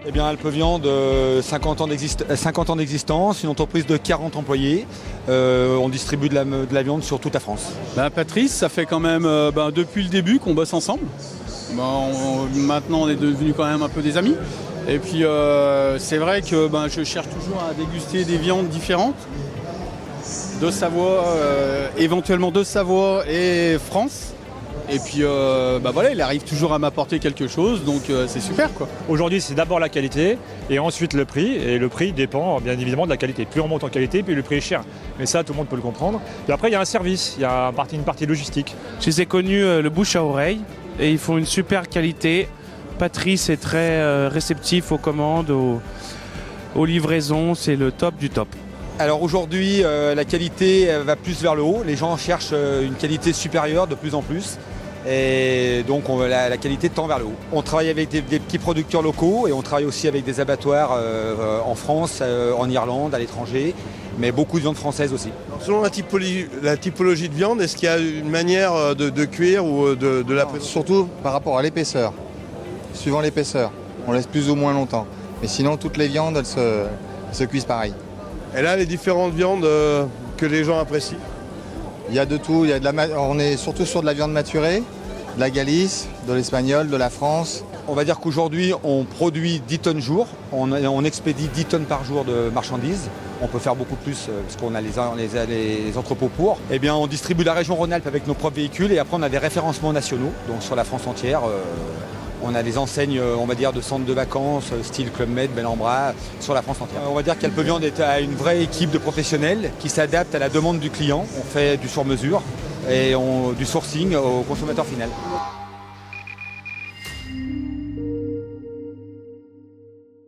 Eh bien, Alpe Viande, 50 ans d'existence, une entreprise de 40 employés. On distribue de la viande sur toute la France. Patrice, ça fait quand même depuis le début qu'on bosse ensemble. Maintenant, on est devenus quand même un peu des amis. Et puis, c'est vrai que je cherche toujours à déguster des viandes différentes. De Savoie, éventuellement de Savoie et France. Et puis il arrive toujours à m'apporter quelque chose, donc c'est super quoi. Aujourd'hui, c'est d'abord la qualité et ensuite le prix. Et le prix dépend bien évidemment de la qualité. Plus on monte en qualité, plus le prix est cher. Mais ça, tout le monde peut le comprendre. Et après, il y a un service, il y a une partie logistique. Je les ai connus le bouche à oreille et ils font une super qualité. Patrice est très réceptif aux commandes, aux livraisons, c'est le top du top. Alors aujourd'hui, la qualité va plus vers le haut. Les gens cherchent une qualité supérieure de plus en plus. Et donc la qualité tend vers le haut. On travaille avec des petits producteurs locaux et on travaille aussi avec des abattoirs en France, en Irlande, à l'étranger, mais beaucoup de viande française aussi. Alors, selon la typologie de viande, est-ce qu'il y a une manière de cuire ou de la... Surtout par rapport à l'épaisseur. Suivant l'épaisseur, on laisse plus ou moins longtemps. Mais sinon, toutes les viandes, elles se cuisent pareil. Et là, les différentes viandes que les gens apprécient? Il y a de tout. On est surtout sur de la viande maturée, de la Galice, de l'espagnol, de la France. On va dire qu'aujourd'hui, on produit 10 tonnes jour. On expédie 10 tonnes par jour de marchandises. On peut faire beaucoup plus parce qu'on a les entrepôts pour. Eh bien, on distribue la région Rhône-Alpes avec nos propres véhicules et après, on a des référencements nationaux, donc sur la France entière. On a des enseignes, on va dire, de centres de vacances, style Club Med, Bellambra, sur la France entière. On va dire qu'Alpe Viande est à une vraie équipe de professionnels qui s'adapte à la demande du client. On fait du sur-mesure et du sourcing au consommateur final.